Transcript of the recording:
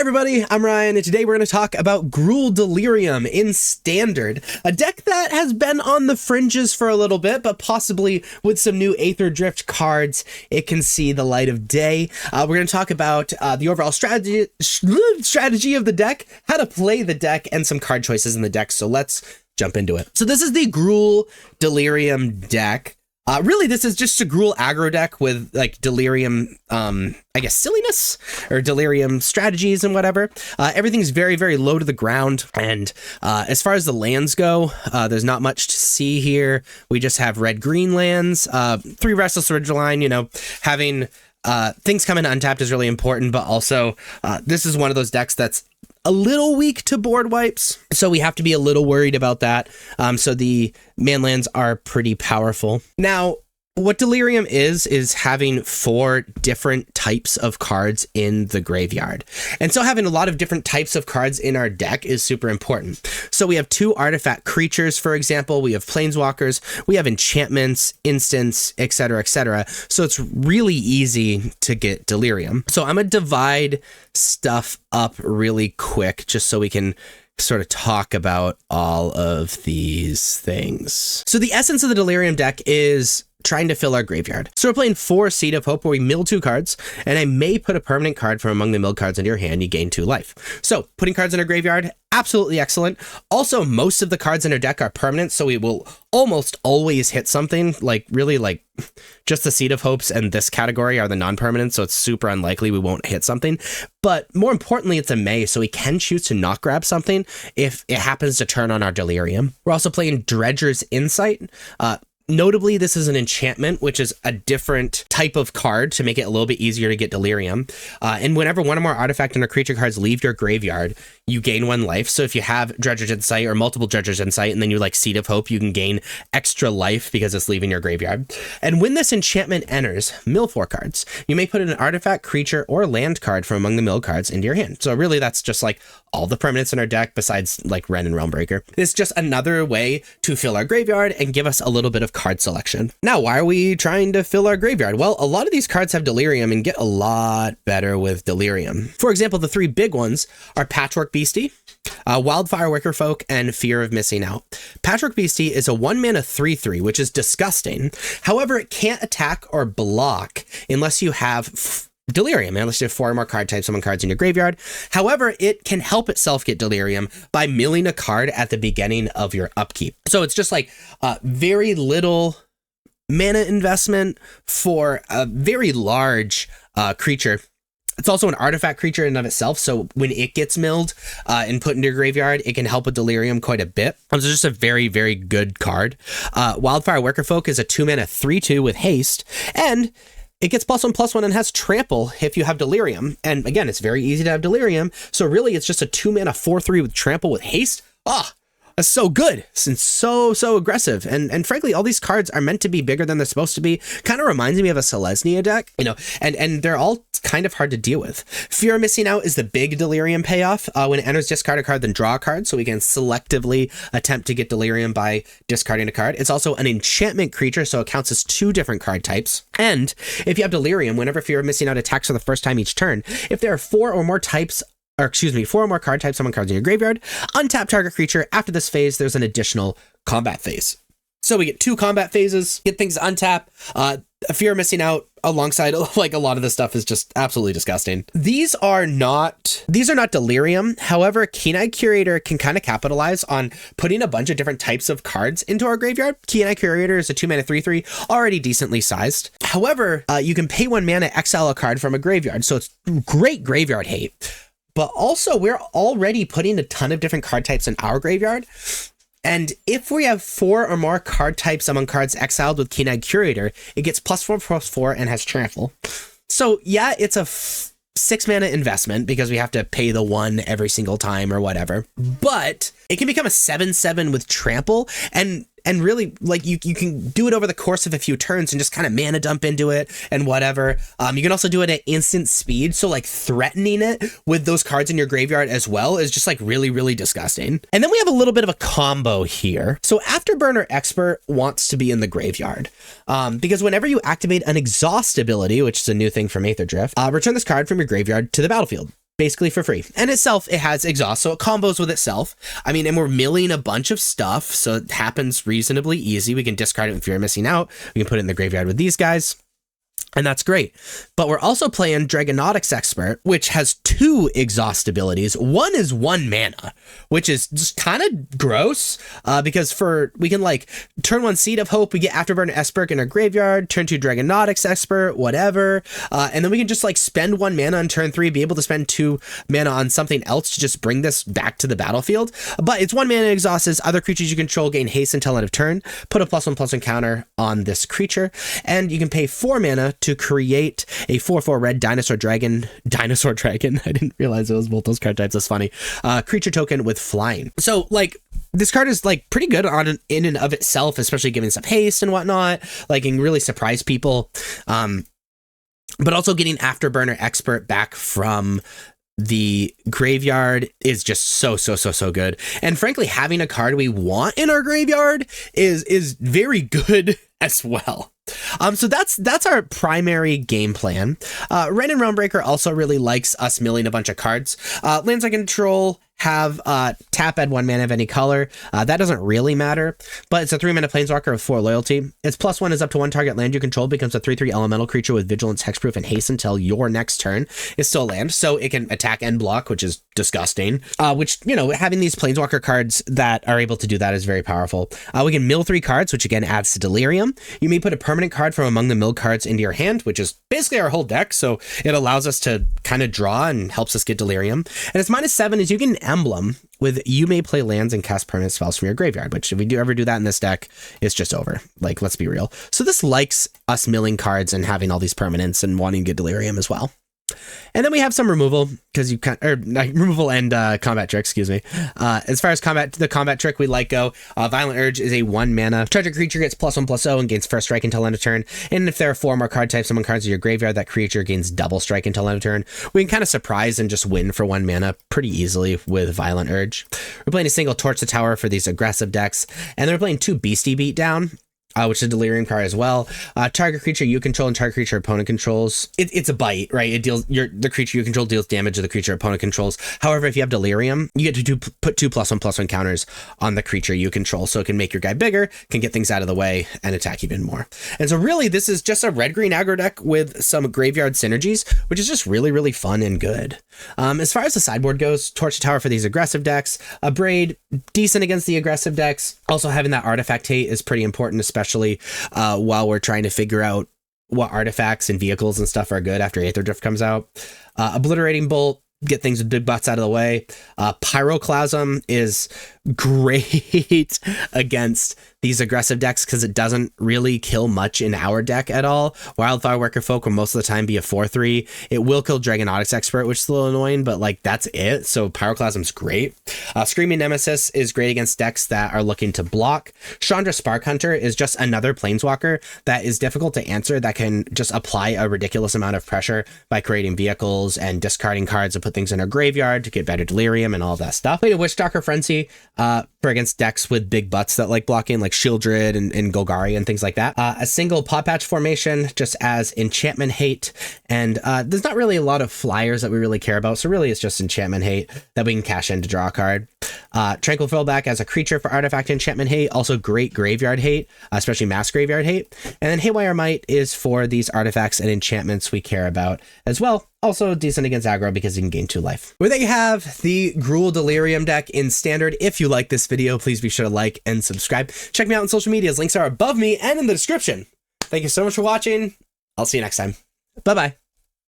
everybody, I'm Ryan, and today we're going to talk about Gruul Delirium in Standard, a deck that has been on the fringes for a little bit, but possibly with some new Aether Drift cards, it can see the light of day. We're going to talk about the overall strategy of the deck, how to play the deck, and some card choices in the deck, so let's jump into it. So this is the Gruul Delirium deck. Really, this is just a Gruul aggro deck with like Delirium, I guess, silliness or Delirium strategies and whatever. Everything's very, very low to the ground. And as far as the lands go, there's not much to see here. We just have red-green lands, 3 Restless Ridgeline, you know, having things come in untapped is really important, but also this is one of those decks that's a little weak to board wipes, so we have to be a little worried about that. So the man lands are pretty powerful. Now, what Delirium is having 4 different types of cards in the graveyard. And so having a lot of different types of cards in our deck is super important. So we have 2 artifact creatures, for example, we have planeswalkers, we have enchantments, instants, etc., etc. So it's really easy to get Delirium. So I'm gonna divide stuff up really quick just so we can sort of talk about all of these things. So the essence of the Delirium deck is trying to fill our graveyard. So we're playing 4 Seed of Hope where we mill 2 cards, and I may put a permanent card from among the milled cards into your hand. You gain 2 life. So putting cards in our graveyard, absolutely excellent. Also, most of the cards in our deck are permanent, so we will almost always hit something. Like really, like just the Seed of Hopes and this category are the non-permanent, so it's super unlikely we won't hit something. But more importantly, it's a May, so we can choose to not grab something if it happens to turn on our Delirium. We're also playing Dredger's Insight. Notably, this is an enchantment, which is a different type of card to make it a little bit easier to get Delirium. And whenever one or more artifact and or creature cards leave your graveyard, you gain 1 life. So if you have Dredger's Insight or multiple Dredger's Insight, and then you like Seed of Hope, you can gain extra life because it's leaving your graveyard. And when this enchantment enters, mill 4 cards. You may put an artifact, creature, or land card from among the milled cards into your hand. So really, that's just like all the permanents in our deck besides like Ren and Realmbreaker. It's just another way to fill our graveyard and give us a little bit of card selection. Now, why are we trying to fill our graveyard? Well, a lot of these cards have Delirium and get a lot better with Delirium. For example, the 3 big ones are Patchwork Beastie, Wildfire Wickerfolk, and Fear of Missing Out. Patchwork Beastie is a 1-mana 3/3, which is disgusting. However, it can't attack or block unless you have Delirium, unless you have 4 or more card types among cards in your graveyard. However, it can help itself get Delirium by milling a card at the beginning of your upkeep. So it's just like very little mana investment for a very large creature. It's also an artifact creature in and of itself, so when it gets milled and put into your graveyard, it can help with Delirium quite a bit. It's just a very, very good card. Wildfire Wickerfolk is a 2-mana 3/2 with haste, and it gets +1/+1 and has trample if you have Delirium. And again, it's very easy to have Delirium. So really, it's just a 2-mana 4/3 with trample with haste. That's so good and so aggressive. And frankly, all these cards are meant to be bigger than they're supposed to be. Kind of reminds me of a Selesnya deck, you know, and they're all kind of hard to deal with. Fear of Missing Out is the big Delirium payoff. When it enters, discard a card, then draw a card. So we can selectively attempt to get Delirium by discarding a card. It's also an enchantment creature, so it counts as 2 different card types. And if you have Delirium, whenever Fear of Missing Out attacks for the first time each turn, if there are 4 or more card types among cards in your graveyard, untap target creature. After this phase, there's an additional combat phase. So we get 2 combat phases, get things to untap. Fear of Missing Out alongside like a lot of this stuff is just absolutely disgusting. These are not Delirium. However, Keen-Eyed Curator can kind of capitalize on putting a bunch of different types of cards into our graveyard. Keen-Eyed Curator is a 2-mana 3/3, already decently sized. However, you can pay 1 mana, exile a card from a graveyard. So it's great graveyard hate. But also, we're already putting a ton of different card types in our graveyard. And if we have 4 or more card types among cards exiled with Keen-Eyed Curator, it gets +4/+4 and has trample. So yeah, it's a 6-mana investment because we have to pay the 1 every single time or whatever. But it can become a 7/7 with trample, and really, like, you can do it over the course of a few turns and just kind of mana dump into it and whatever. You can also do it at instant speed, so like threatening it with those cards in your graveyard as well is just like really, really disgusting. And then we have a little bit of a combo here. So Afterburner Expert wants to be in the graveyard because whenever you activate an exhaust ability, which is a new thing from Aether Drift, return this card from your graveyard to the battlefield. basically for free. And itself, it has exhaust, so it combos with itself. I mean, and we're milling a bunch of stuff, so it happens reasonably easy. We can discard it if you're missing out. We can put it in the graveyard with these guys. And that's great. But we're also playing Dragonautics Expert, which has 2 exhaust abilities. One is 1 mana, which is just kind of gross because we can like turn 1 Seed of Hope, we get Afterburner Esper in our graveyard, turn 2 Dragonautics Expert, whatever. And then we can just like spend 1 mana on turn 3, be able to spend 2 mana on something else to just bring this back to the battlefield. But it's 1 mana exhausts. Other creatures you control gain haste until end of turn. Put a +1/+1 counter on this creature. And you can pay 4 mana to create a 4/4 red Dinosaur Dragon. I didn't realize it was both those card types. That's funny. Creature token with flying. So like this card is like pretty good in and of itself, especially giving some haste and whatnot. Like can really surprise people. But also getting Afterburner Expert back from the graveyard is just so good. And frankly, having a card we want in our graveyard is very good as well. So that's our primary game plan. Ren and Realmbreaker also really likes us milling a bunch of cards. Lands I control have tap, add 1 mana of any color. That doesn't really matter, but it's a 3 mana planeswalker of 4 loyalty. Its +1 is up to 1 target land you control becomes a 3/3 elemental creature with vigilance, hexproof, and haste until your next turn. It's still a land, so it can attack and block, which is disgusting. Which, you know, having these planeswalker cards that are able to do that is very powerful. We can mill 3 cards, which again adds to Delirium. You may put a permanent card from among the milled cards into your hand, which is basically our whole deck, so it allows us to kind of draw and helps us get Delirium. And its -7 is you get an emblem with you may play lands and cast permanent spells from your graveyard, which if we ever do that in this deck, it's just over. Like, let's be real. So this likes us milling cards and having all these permanents and wanting to get Delirium as well. And then we have some removal because you can, or removal and combat trick, excuse me. As far as the combat trick we like go, Violent Urge is a 1 mana. Target creature gets +1/+0 and gains first strike until end of turn. And if there are 4 more card types among cards in your graveyard, that creature gains double strike until end of turn. We can kind of surprise and just win for 1 mana pretty easily with Violent Urge. We're playing a single Torch the Tower for these aggressive decks, and then we're playing 2 Beastie Beatdown. Which is a Delirium card as well. Target creature you control and target creature opponent controls. It's a bite, right? It deals the creature you control deals damage to the creature opponent controls. However, if you have Delirium, you get to put 2 +1/+1 counters on the creature you control, so it can make your guy bigger, can get things out of the way, and attack even more. And so really, this is just a red-green aggro deck with some graveyard synergies, which is just really fun and good. As far as the sideboard goes, Torch the Tower for these aggressive decks. A Braid, decent against the aggressive decks. Also having that artifact hate is pretty important, especially while we're trying to figure out what artifacts and vehicles and stuff are good after Aether Drift comes out. Obliterating Bolt, get things with big butts out of the way. Pyroclasm is great against these aggressive decks because it doesn't really kill much in our deck at all. Wildfire Worker Folk will most of the time be a 4/3. It will kill Dragonautics Expert, which is a little annoying, but like that's it. So Pyroclasm's great. Screaming Nemesis is great against decks that are looking to block. Chandra Spark Hunter is just another planeswalker that is difficult to answer, that can just apply a ridiculous amount of pressure by creating vehicles and discarding cards to put things in our graveyard to get better Delirium and all that stuff. Played a Witchstalker Frenzy for against decks with big butts that like blocking, like Shieldred and Golgari and things like that. A single Paw Patch formation just as enchantment hate, and there's not really a lot of flyers that we really care about, so really it's just enchantment hate that we can cash in to draw a card. Tranquil Fillback as a creature for artifact enchantment hate, also great graveyard hate, especially mass graveyard hate. And then Haywire Might is for these artifacts and enchantments we care about as well. Also decent against aggro because you can gain 2 life. Well, there you have the Gruul Delirium deck in standard. If you like this video, please be sure to like and subscribe. Check me out on social medias. Links are above me and in the description. Thank you so much for watching. I'll see you next time. Bye-bye.